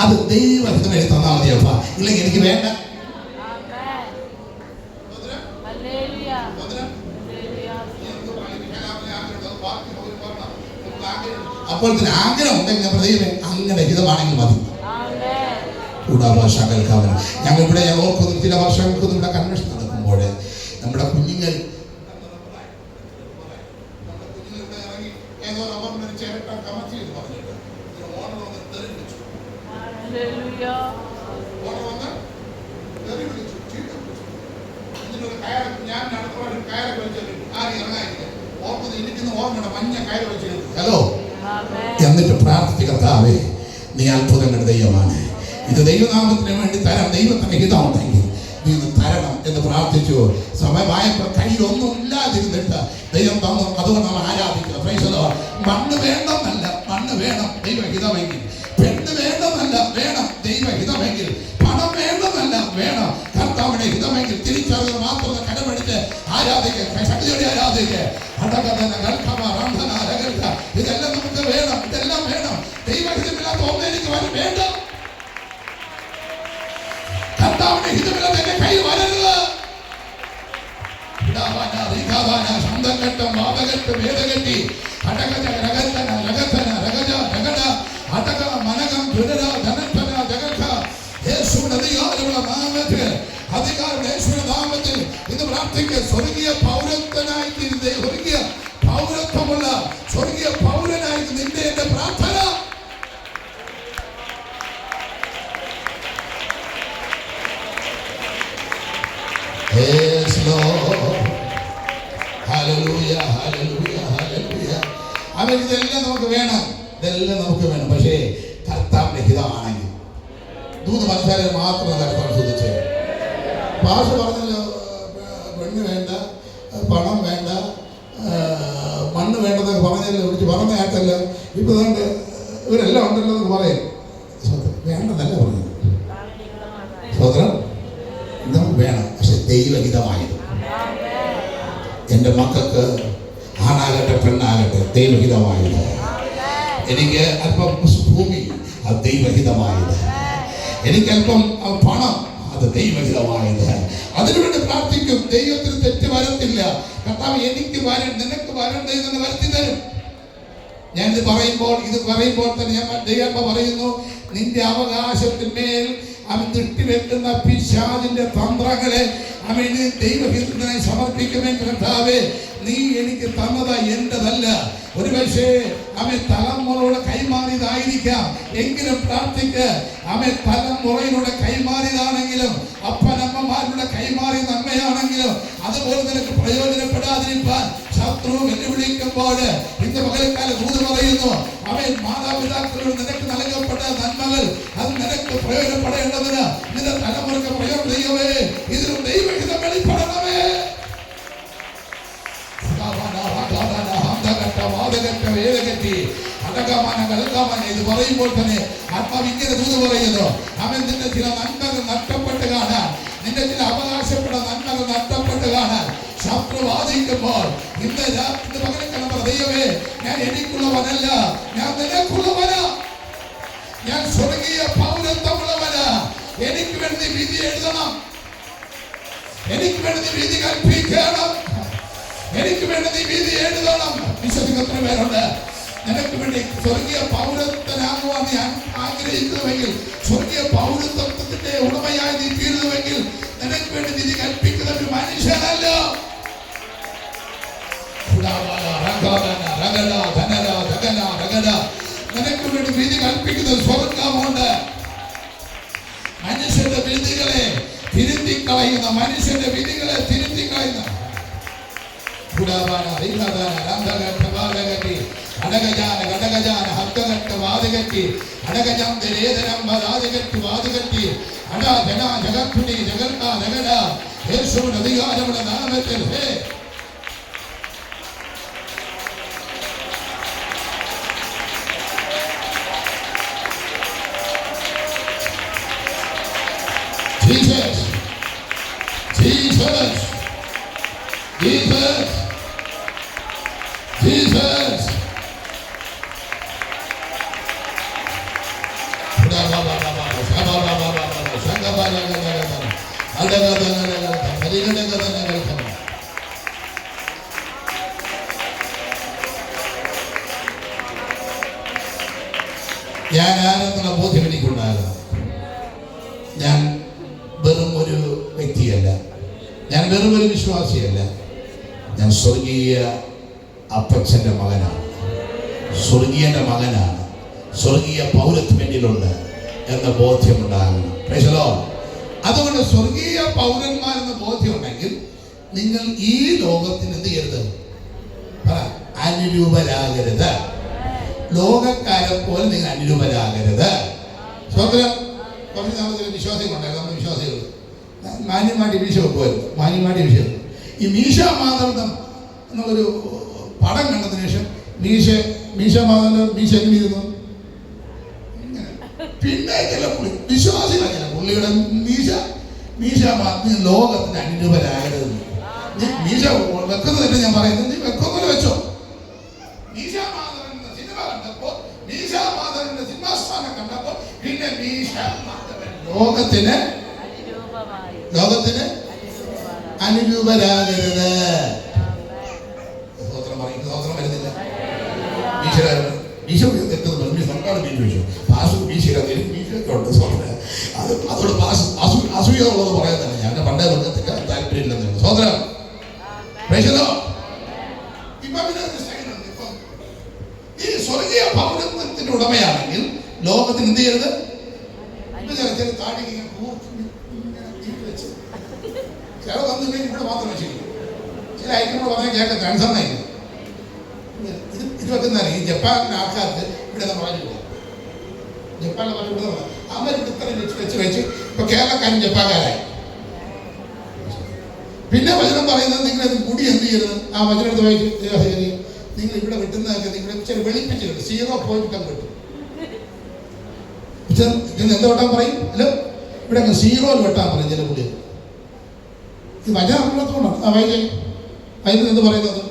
അത് ദൈവഹിതം എഴുതി തന്നാൽ മതിയപ്പ. ഇല്ലെങ്കിൽ എനിക്ക് വേണ്ട. അപ്പോൾ ഇതിന് ആഗ്രഹം ഉണ്ടെങ്കിൽ ദൈവം അങ്ങനെ ഹിതമാണെങ്കിൽ മതി. ഞങ്ങൾ ഇവിടെ ഓർക്കുന്നു, ചില വർഷങ്ങൾക്ക് ഇവിടെ കൺവെൻഷൻ നടക്കുമ്പോൾ നമ്മുടെ കുഞ്ഞുങ്ങൾ ഹലോ എന്നിട്ട് പ്രാർത്ഥിച്ച കർത്താവേ, നീ അത്ഭുതങ്ങളുടെ ദൈവമാണ്, ഇത് ദൈവനാമത്തിന് വേണ്ടി തരാം, ദൈവത്തിന്റെ ഹിതമുണ്ടെങ്കിൽ നീ ഒന്ന് തരണം എന്ന് പ്രാർത്ഥിച്ചു. സമയമായപ്പോൾ കയ്യിലൊന്നും ഇല്ലാതിരുന്നിട്ട് ദൈവം തന്നു. അതുകൊണ്ട് നമ്മൾ ആരാധിക്കുക. മണ്ണ് വേണമെന്നല്ല, മണ്ണ് വേണം ദൈവഹിതമെങ്കിൽ. പെണ്ണ് വേണമെന്നല്ല, വേണം ദൈവഹിതമെങ്കിൽ. പണം വേണമെന്നല്ല, വേണം കർത്താവിന്റെ ഹിതമെങ്കിൽ. തിരിച്ചറിവ് മാത്രം കടമെടുത്ത് ആരാധിക്കുക, ശക്തിയോടെ ആരാധിക്കുക. ഇതെല്ലാം നമുക്ക് വേണം, ഇതെല്ലാം വേണം. ദൈവഹിതമില്ലാത്ത ഒന്നും എനിക്ക് വേണ്ട. കർത്താവിന്റെ ഹിതമില്ലാത്ത എന്റെ കൈ വരരുത്. ശബ്ദഘട്ടം വാദഘട്ട് വേദഘട്ടി അടകജ രഗതന രഗതന രഗജ രഗട അടക മനകം ദുരര ധനധന ജഗത. യേശുവിന്റെ അധികാരമുള്ള നാമത്തിൽ, അധികാരമുള്ള യേശുവിന്റെ നാമത്തിൽ ഇന്ന് പ്രാർത്ഥിക്കുക. സ്വർഗീയ പൗരത്വനായി തീരുന്ന, സ്വർഗീയ പൗരത്വമുള്ള സ്വർഗീയ പൗരനായി നിന്റെ എന്റെ പ്രാർത്ഥന. ഇതെല്ലാം നമുക്ക് വേണം, ഇതെല്ലാം നമുക്ക് വേണം. പക്ഷേ കർത്താവിന്റെ ഹിതമാണെങ്കിൽ ദൂത് മനസ്സിലായാൽ മാത്രം കർത്താവ് ശ്രദ്ധിച്ചേ. പാഷ പറഞ്ഞല്ലോ, പെണ്ണ് വേണ്ട, പണം വേണ്ട, മണ്ണ് വേണ്ടെന്നൊക്കെ പറഞ്ഞല്ലോ, വിളിച്ച് പറഞ്ഞ കേട്ടല്ലോ. ഇപ്പൊ അതുകൊണ്ട് ഇവരെല്ലാം ഉണ്ടല്ലോ എന്ന് പറയും. വേണ്ടെന്നല്ല പറഞ്ഞു സ്വതന്ത്രം, ഇത് നമുക്ക് വേണം. പക്ഷെ ദൈവഹിതമായത് എൻ്റെ മക്കൾക്ക് ആണാകട്ടെ പെണ്ണാകട്ടെ ദൈവഹിതമായത്. എനിക്ക് അല്പം ഭൂമി, അത് ദൈവഹിതമായത്. എനിക്കല്പം പണം, അത് ദൈവഹിതമായത്. അതിനുവേണ്ടി പ്രാർത്ഥിക്കും. ദൈവത്തിന് തെറ്റ് വരത്തില്ല. കർത്താവ് എനിക്ക് നിനക്ക് വരണ്ടെന്ന് വരുത്തി തരും. ഞാനിത് പറയുമ്പോൾ തന്നെ ഞാൻ ദൈവം പറയുന്നു, നിന്റെ അവകാശത്തിന്മേൽ അവൻ ദൃഷ്ടിവെക്കുന്ന പിശാചിന്റെ തന്ത്രങ്ങളെ അവന് ദൈവഹിതത്തിനായി സമർപ്പിക്കുമെങ്കിൽ കർത്താവേ, നീ എനിക്ക് തന്നത് എന്റേതല്ല. ഒരുപക്ഷേ അവൻ തലമുറയുടെ കൈമാറിയതായിരിക്കാം. എങ്കിലും പ്രാർത്ഥിക്ക്. അവൻ തലമുറയിലൂടെ കൈമാറിയതാണെങ്കിലും അപ്പനമ്മമാരുടെ കൈമാറിയ നന്മയാണെങ്കിലും അതുപോലെ നിനക്ക് പ്രയോജനപ്പെടാതിരിക്കാൻ ശത്രു വെല്ലുവിളിക്കുമ്പോൾ ഇന്ന് പകൽക്കാല ദൂത് പറയുന്നു, അവൻ മാതാപിതാക്കളോട് നിനക്ക് നൽകപ്പെട്ട നന്മകൾ അത് നിനക്ക് പ്രയോജനപ്പെടേണ്ടതിന് നിന്റെ തലമുറക്ക് പ്രയോജനം ചെയ്യവേ. ഇതിലും ദൈവഹിതം വെളിപ്പെടണമേ. ഇത് പറയുമ്പോൾ തന്നെ ആത്മാവ് ഇങ്ങനെ ദൂത് പറയുന്നു, അവൻ നിന്റെ ചില നന്മകൾ നഷ്ടപ്പെട്ട് കാണാൻ, നിന്റെ ചില അവകാശപ്പെട്ട നന്മകൾ നഷ്ടപ്പെട്ട് കാണാൻ ശത്രു വാദിക്കുമ്പോൾ ഇന്ന് പകരക്കാലം ദൈവമേ, ഞാൻ എനിക്കുള്ളവനല്ല, ഞാൻ നിനക്കുള്ളവനാ, ഞാൻ സ്വർഗീയ പൗരത്വമുള്ളവനാ. എനിക്ക് വേണ്ടി വിധി എഴുതണം, എനിക്ക് വേണ്ടി വിധി കൽപ്പിക്കണം, എനിക്ക് വേണ്ടി നീ വിധി എഴുതണം. വിശ്വസിക്കുന്ന പേരുണ്ട്. നിനക്ക് വേണ്ടി സ്വർഗീയ പൗരത്വനാകുവാൻ നീ ആഗ്രഹിക്കുന്നുവെങ്കിൽ, സ്വർഗീയ പൗരത്വത്തിന്റെ ഉടമയായി നീ തീരുന്നുവെങ്കിൽ നിനക്ക് വേണ്ടി വിധി കൽപ്പിക്കുന്ന ഒരു മനുഷ്യനല്ല. നിനക്ക് വേണ്ടി വിധി കൽപ്പിക്കുന്ന സ്വർഗമുണ്ട്. മനുഷ്യന്റെ വിധികളെ തിരുത്തിക്കളയുന്ന, മനുഷ്യന്റെ വിധികളെ തിരുത്തിക്കളയുന്ന അടകജാന ഘടകജാന ഹർക്കഘട്ട വാതുകെട്ടി അടകജം ദരേതരം വാതുകെട്ടി വാതുകെട്ടി അടാ ജന ജഗത്തുടി ജഗർക്ക ജഗട യേശുവിന്റെ അധികാരമുള്ള നാമത്തിൽ ഹേ Jesus, Jesus, Jesus, Jesus. ഞാൻ ആരെന്നുള്ള ബോധ്യം എനിക്കുണ്ടാകുന്നത്. ഞാൻ വെറും ഒരു വ്യക്തിയല്ല, ഞാൻ വെറും ഒരു വിശ്വാസിയല്ല, ഞാൻ സ്വർഗീയ അപ്പച്ചൻ്റെ മകനാണ്, സ്വർഗീയൻ്റെ മകനാണ്, സ്വർഗീയ പൗരത്വം എന്നിലുണ്ട് എന്ന ബോധ്യമുണ്ടാകണം. Price the Lord. അതുകൊണ്ട് സ്വർഗീയ പൗരന്മാരെന്ന ബോധ്യം ഉണ്ടെങ്കിൽ നിങ്ങൾ ഈ ലോകത്തിന് എന്ത് ചെയ്യരുത്? അനുരൂപരാകരുത്. ലോകക്കാരെ പോലെ നിങ്ങൾ അനുരൂപരാകരുത്. സ്വതന്ത്രം കുറച്ച് നാളെ വിശ്വാസികളുണ്ടായിരുന്നു, നമ്മുടെ വിശ്വാസികൾ മാന്യമായിട്ട് വീശ വെക്കുമായിരുന്നു, മാന്യമായിട്ട് വീശ വെക്കും. ഈ മീശ മാധവൻ എന്നുള്ളൊരു പടം കണ്ടതിന് ശേഷം മീശ മാധവന്റെ മീശ എങ്ങനെ ഇരുന്നു. പിന്നെ ചില പുള്ളി വിശ്വാസികളാണ്, ചില പുള്ളിയുടെ മീശ മാധവൻ ലോകത്തിന് അനുരൂപരാകരുത്. മീശ വെക്കുന്നതല്ല ഞാൻ പറയുന്നത്, നീ വെക്കുമ്പോൾ വെച്ചോ. മീശ മാധവന്റെ സിനിമ കണ്ടപ്പോ, മീശ മാധവന്റെ സിംഹാസ്ഥാനം കണ്ടപ്പോ പിന്നെ മീശ മാധവൻ ലോകത്തിന് അനുരൂപരാകരുത്. സ്വതന്ത്രം പറയും, സ്വതന്ത്രം വരുന്നില്ല. അതോട് അസൂയ ഉള്ളത് പറയാൻ തന്നെ ഞാൻ പണ്ടേ പറഞ്ഞ താല്പര്യമില്ലെന്ന്. സ്വതന്ത്രം ഇപ്പം ഈ സ്വർഗീയ പൗരത്വത്തിന്റെ ഉടമയാണെങ്കിൽ ലോകത്തിന് എന്ത് ചെയ്യരുത്? ചില താടിക്ക് ചില വന്നില്ലെങ്കിൽ ഇവിടെ മാത്രം വെച്ചിരിക്കും. ചില ഐറ്റങ്ങൾ പറഞ്ഞാൽ കേൾക്കാൻ കൺസേണായി ഇത് വെക്കുന്നതാണ്. ഈ ജപ്പാനിലെ ആൾക്കാർക്ക് ഇവിടെ പറഞ്ഞില്ല, ജപ്പാനിലെ പറഞ്ഞ അവർക്ക് ഇത്രയും വെച്ച് ഇപ്പൊ കേരളക്കാരും ജപ്പാൻകാരായി. പിന്നെ വചനം പറയുന്നത് നിങ്ങൾ കൂടി എന്ത് ചെയ്യരുത്? ആ വചനം എടുത്ത് വായിച്ച് നിങ്ങൾ ഇവിടെ വെട്ടുന്നതൊക്കെ നിങ്ങൾ ചില വെളിപ്പിച്ചിട്ടുണ്ട്. 0.10 വെട്ടും. ഇതിന് എന്താ വെട്ടാൻ പറയും? അല്ല, ഇവിടെ 0 വെട്ടാൻ പറയും ചില പുള്ളി. ഇത് വചനം അറിയാത്തതുകൊണ്ടാണ്. ആ വായിച്ചേ, അതിന് എന്ത് പറയുന്നത്?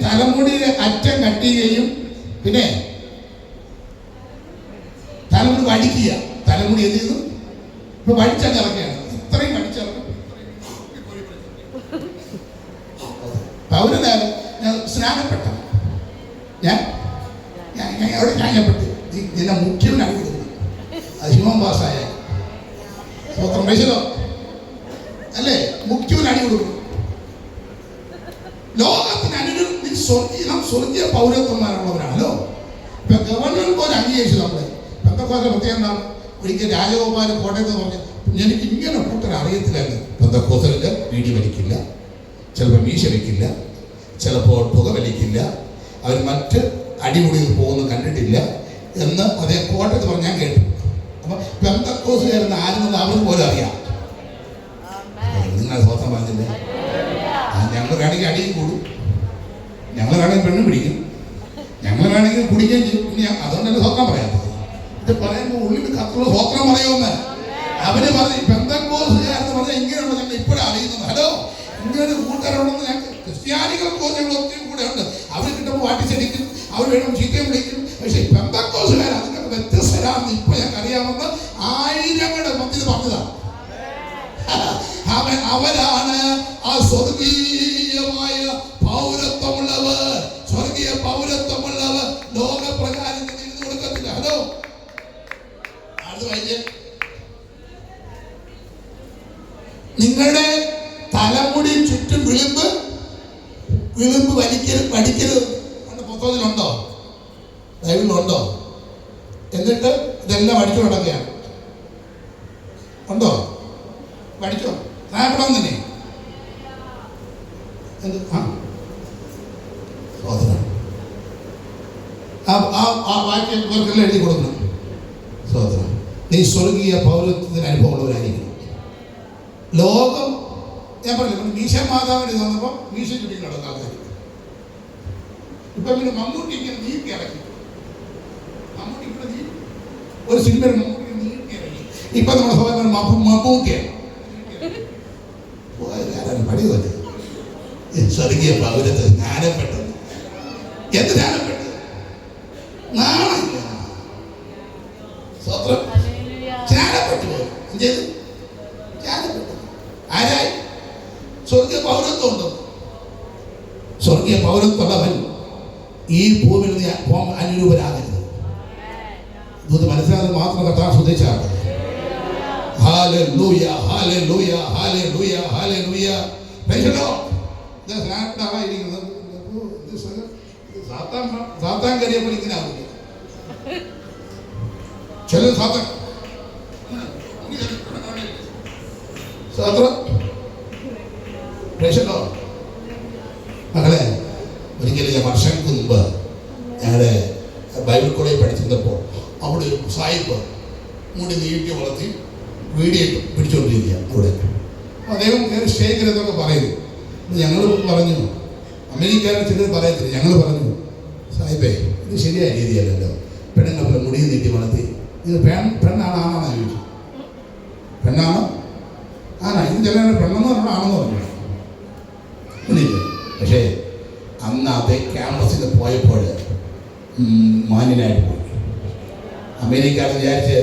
തലമുടിയുടെ അറ്റം കട്ട് ചെയ്യുകയും പിന്നെ തലമുടി വടിക്കുക. തലമുടി എന്ത് ചെയ്യുന്നു? ഇപ്പൊ വടിച്ചിറക്കുകയാണ്. ഇത്രയും വടിച്ചിറക്കും. പൗരനാണ് ഞാൻ സ്നാനപ്പെട്ട ഞാൻ അവിടെ ന്യായപ്പെട്ടു നിന്നെ മുഖ്യവനാണ് കൊടുക്കുന്നത്. അത് ഹ്യൂമൻ പാസ്സായ സ്വത്രം പൈസലോ അല്ലേ? മുഖ്യവനാണ് കൊടുക്കുന്നത്. ലോകത്തിന് സ്വർഗീയ പൗരത്വന്മാരുള്ളവരാണല്ലോ. ഇപ്പൊ ഗവൺമെന്റ് പോലെ അംഗീകരിച്ചു നമ്മളെ. പെന്തക്കോസിന്റെ പ്രത്യേകം എന്താണ്? ഒരിക്കൽ രാജഗോപാലൻ കോട്ടയത്ത് പറഞ്ഞു, എനിക്ക് ഇങ്ങനെ കൂട്ടർ അറിയത്തില്ലായിരുന്നു. പെന്തക്കോസിലെ വീടി വലിക്കില്ല, ചിലപ്പോൾ മീശ വയ്ക്കില്ല, ചിലപ്പോൾ പുക വലിക്കില്ല, അവർ മറ്റ് അടിമുടിയിൽ പോകുന്നത് കണ്ടിട്ടില്ല എന്ന് അതേ കോട്ടയത്ത് പറഞ്ഞ് ഞാൻ കേട്ടു. അപ്പൊ പെന്തക്കോസുകാരെന്ന് ആരെന്ന് അവർക്ക് പോലും അറിയാം. നിങ്ങൾ സ്വന്തം പറഞ്ഞില്ലേ? ഞങ്ങൾ വേണമെങ്കിൽ അടിയും കൂടും, ഞങ്ങൾ വേണമെങ്കിൽ പെണ്ണ് പിടിക്കും, ഞങ്ങൾ വേണമെങ്കിൽ കുടിക്കുകയും ചെയ്യും. പിന്നെ അതുകൊണ്ടല്ലേ സ്വത്രം പറയാത്തത്. ഇത് പറയുമ്പോൾ ഉള്ളിൽ കത്തുള്ള സ്വത്രം പറയുമെന്ന് അവര് പറഞ്ഞ് പെന്തക്കോസുകാരെന്ന് പറഞ്ഞാൽ ഇങ്ങനെയുള്ള ഞങ്ങൾ ഇപ്പോഴും അറിയുന്നത്. ഹലോ, ഇങ്ങനെ കൂട്ടുകാരുണ്ടെന്ന് ഞങ്ങൾക്ക് ക്രിസ്ത്യാനികൾക്ക് ഞങ്ങൾ ഒത്തിരി കൂടെ ഉണ്ട്. അവർ കിട്ടുമ്പോൾ വാട്ടിച്ചടിക്കും, അവർ വേണം ചീത്തയും വിളിക്കും. പക്ഷെ പെന്തക്കോസുകാർ അതിനൊക്കെ വ്യത്യസ്തരാണെന്ന് ഇപ്പൊ ഞങ്ങൾക്ക് അറിയാമെന്ന് ആയിരങ്ങളുടെ മധ്യത്തിൽ പറഞ്ഞതാണ്. അവരാണ് ആ സ്വർഗീയമായ പൗരത്വമുള്ളവർ. സ്വർഗീയ പൗരത്വമുള്ളവർ ലോകപ്രകാരം ഇരുന്ന് കൊടുക്കത്തില്ല. ഹലോ, അടുത്ത വായിച്ചേ. നിങ്ങളുടെ തലമുടി ചുറ്റും വിളിമ്പ് പഠിക്കരുത്. പുസ്തകത്തിലുണ്ടോ? ബൈബിളിലുണ്ടോ? എന്നിട്ട് ഇതെല്ലാം അടിച്ചു നടക്കുകയാണ്. ഉണ്ടോ? പഠിച്ചോ? പ്രായപ്പെടാൻ തന്നെ വാക്യം ഇവർക്കെല്ലാം എഴുതി കൊടുക്കണം. സഹോദരൻ, നീ സ്വർഗീയ പൗരത്വത്തിന് അനുഭവമുള്ളവരായിരിക്കണം. ലോകം ഞാൻ പറഞ്ഞു, മീശ മാതാവിന് തന്നപ്പോൾ മീശ ചുറ്റി നടക്കാതെ ഇപ്പൊ പിന്നെ മമ്മൂട്ടി ഇങ്ങനെ നീട്ടി ഇറക്കി. മമ്മൂട്ടി ഇവിടെ ഒരു സിനിമയിൽ മമ്മൂട്ടി നീട്ടി ഇറക്കി. ഇപ്പൊ നമ്മുടെ സഹോദരൻ മമ്മൂട്ടിയാണ് പടി തന്നെ സ്വർഗീയ പൗരത്വം സ്നാനപ്പെട്ടത്. എന്ത് സ്നാനപ്പെട്ടത്? നാണമില്ല. സ്വത്രം സ്നാനപ്പെട്ടു പോയി. സ്നാനപ്പെട്ടു. ആരായി? സ്വർഗീയ പൗരത്വം ഉണ്ട്. സ്വർഗീയ പൗരത്വമുള്ളവൻ ഈ ഭൂമിയിൽ അനുരൂപരാകരുത്. ഇത് മനസ്സിലാകുന്നത് മാത്രം കർത്താവ് ശ്രദ്ധിച്ചാണ്. Hallelujah, hallelujah, hallelujah, hallelujah. Praise the Lord. ഇത് സ്നാനപ്പെട്ടായിരിക്കുന്നത്. സാത്താൻ കയറിയപ്പോൾ ഇങ്ങനെ ആവില്ല. ചില സാത്താൻ പ്രൈസ് ദി ലോർഡ്. മകളെ, ഒരിക്കലും ഞാൻ വർഷങ്ങൾക്ക് മുമ്പ് ഞങ്ങളുടെ ബൈബിൾ കോളേജിൽ പഠിച്ചിരുന്നപ്പോൾ അവിടെ ഒരു സായിപ്പ് മുടി നീട്ടി വളർത്തി വീഡിയോ പിടിച്ചുകൊണ്ടിരിക്കുക. അവിടെ അദ്ദേഹം കയറി സ്റ്റേജിൽ എന്നൊക്കെ പറയുന്നു. ഞങ്ങൾ പറഞ്ഞു, അമേരിക്കയിലെ ചിലർ പറയത്തില്ല. ഞങ്ങൾ പറഞ്ഞു, സാഹിബേ, ഇത് ശരിയായ രീതിയല്ലല്ലോ. പെണ്ണുങ്ങളെ മുടി നീട്ടി വളർത്തി. ഇത് പെണ്ണാണ് ആണാണെന്ന് ചോദിച്ചു. പെണ്ണാണോ ആണോ? ഇത് ചില പെണ്ണെന്ന് പറഞ്ഞാൽ ആണെന്ന് പറഞ്ഞു. ഇല്ല. പക്ഷേ അന്ന് അതേ ക്യാമ്പസിൽ പോയപ്പോൾ മാന്യനായിട്ട് പോയി. അമേരിക്ക വിചാരിച്ച്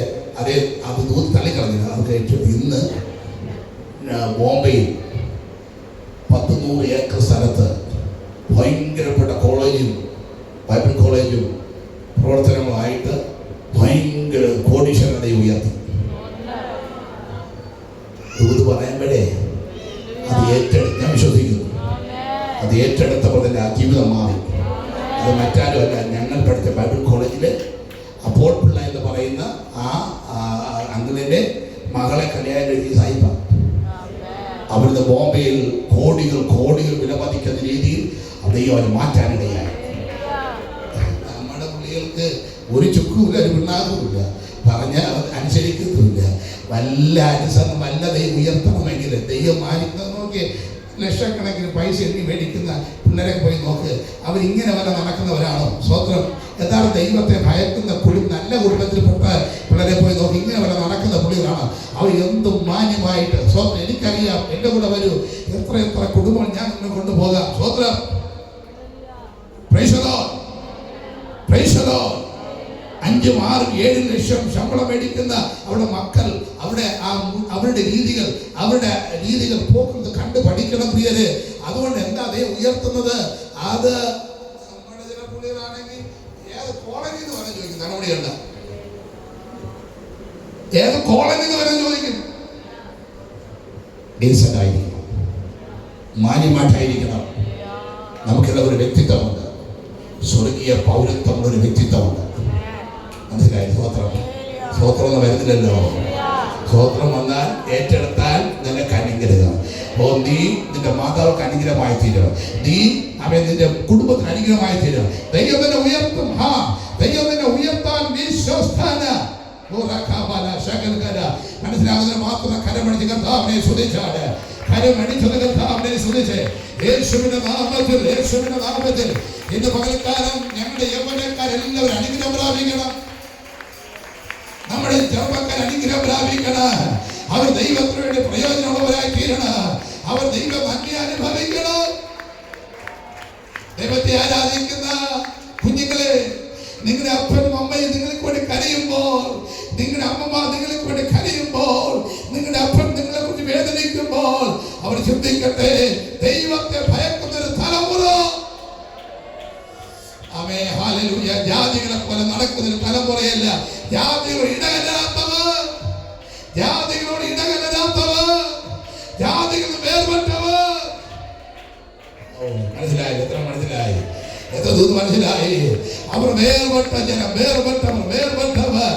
അത് ദൂത്ത് തള്ളിക്കളഞ്ഞത്. അത് കഴിച്ചു. ഇന്ന് ബോംബെയിൽ 100 ഏക്കർ സ്ഥലത്ത് ഭയങ്കരപ്പെട്ട കോളേജും ബൈബിൾ കോളേജും പ്രവർത്തനങ്ങളായിട്ട് ഭയങ്കര കോടീശ്വരനെ ഉയർത്തി. ദൂത് പറയുമ്പോഴേ അത് ഞാൻ വിശ്വസിക്കുന്നു. അത് ഏറ്റെടുത്തപ്പോൾ തന്നെ ആ ജീവിതം മാറി. അത് മറ്റാരുമല്ല, ഞങ്ങൾ പഠിച്ച ബൈബിൾ കോളേജിൽ അപ്പോൾ പിള്ള എന്ന് പറയുന്ന ആ അങ്കിളിൻ്റെ മകളെ കല്യാണം കഴിച്ച സായിപ്പ. അവിടുന്ന് ബോംബെയിൽ കോടികൾ വിലമതിക്കുന്ന രീതിയിൽ ദൈവം അവന് മാറ്റാനിടയായി. നമ്മുടെ പുള്ളികൾക്ക് ഒരു ചുക്കുമില്ല, ഒരു പിണ്ണാക്കുമില്ല, പറഞ്ഞ അനുസരിക്കുന്നില്ല. വല്ല അനുസരണം വല്ല ദൈവം ഉയർത്തണമെങ്കിൽ ദൈവം മാറിക്കുന്നത് നോക്കി. ലക്ഷക്കണക്കിന് പൈസ എണ്ണി മേടിക്കുന്ന പിള്ളേരെ പോയി നോക്ക്. അവരിങ്ങനെ വല്ല നടക്കുന്നവരാണോ? സ്വത്രം. എന്താണ് ദൈവത്തെ ഭയക്കുന്ന നല്ല കുടുംബത്തിൽപ്പെട്ട പിള്ളേരെ പോയി നോക്കി. ഇങ്ങനെ വല്ല നടക്കുന്ന പുള്ളികളാണ്. അവർ എന്തും മാന്യമായിട്ട് സ്വത്രം. എനിക്കറിയാം, എൻ്റെ കൂടെ വരൂ, എത്ര കുടുംബം ഞാൻ നിന്നെ കൊണ്ടുപോകാം. സ്വത്രം. Price the Lord, price the Lord. 5, 6, 7 ലക്ഷം ശമ്പളം മേടിക്കുന്ന അവരുടെ മക്കൾ, അവരുടെ രീതികൾ പോക്കുന്നത് കണ്ട് പഠിക്കണം പ്രിയര്. അതുകൊണ്ട് എന്താ അതേ ഉയർത്തുന്നത്? അത് നമ്മുടെ ചില പുള്ളികളാണെങ്കിൽ ഏത് കോളേജിൽ നിന്ന് വരാൻ ചോദിക്കും. നടപടിയുണ്ട ഏത് കോളേജിൽ നിന്ന് വരാൻ ചോദിക്കും. ഡീസന്റ് ആയിരിക്കണം, മാന്യമായിട്ടായിരിക്കണം. നമുക്കെല്ലാം ഒരു വ്യക്തിത്വമുണ്ട്. സ്വർഗീയ പൗരത്വമുള്ള ഒരു വ്യക്തിത്വമുണ്ട്. മനസ്സിലായി? സ്വത്രം എന്ന് വരുന്നില്ലല്ലോ. സ്വത്രം വന്നാൽ ഏറ്റെടുത്താൽ നിനക്ക് അനുഗ്രഹം. നീ നിന്റെ മാതാവർക്ക് അനുഗ്രഹമായി തീരണം. നീ നിന്റെ കുടുംബത്തിന് അനുഗ്രഹമായി തീരണം. ദൈവം തന്നെ ഉയർത്തും. ദൈവം തന്നെ ഉയർത്താൻ മനസ്സിലാകുന്നതിന് മാത്രം കരമടിച്ച് കർത്താവിനെ സ്തുതിച്ചാണ്. കരമടിച്ചത് കർത്താവിനെ സ്തുതിച്ച് യേശുവിന്റെ നാമത്തിൽ ഇന്ന് പകൽക്കാലം ഞങ്ങളുടെ യൗവനക്കാരെല്ലാവരും അനുഗ്രഹം പ്രാപിക്കണം. നമ്മുടെ ചെറുപ്പക്കാർ അനുഗ്രഹം പ്രാപിക്കണം. അവർ ദൈവത്തിന് വേണ്ടി പ്രയോജനമുള്ളവരായി തീരണം. അവർ ദൈവ നന്മ അനുഭവിക്കണം. ദൈവത്തെ ആരാധിക്കുന്ന കുഞ്ഞുങ്ങളെ, നിങ്ങളുടെ അപ്പനും അമ്മയും നിങ്ങൾക്ക് വേണ്ടി കരയുമ്പോൾ, നിങ്ങളുടെ അമ്മമാർ നിങ്ങൾക്ക് വേണ്ടി കരയുമ്പോൾ, നിങ്ങളുടെ അപ്പൻ നിങ്ങളെ കുറിച്ച് വേദനിക്കുമ്പോൾ അവർ ചിന്തിക്കട്ടെ, ദൈവത്തെ ഭയക്കുന്ന ഒരു തലമുറ. ആമേൻ, ഹല്ലേലൂയ. ജാതികളെ പോലെ നടക്കുന്ന ഒരു തലമുറയല്ല. ജാതികളോട് ഇടകലരാത്തവർ, ജാതികൾ വേർപെട്ടവർ. മനസ്സിലായി? എത്ര മനസ്സിലായി? എത്ര ദൂത് മനസ്സിലായി? അവർ വേർപെട്ട ജനം, വേർപെട്ടവർ.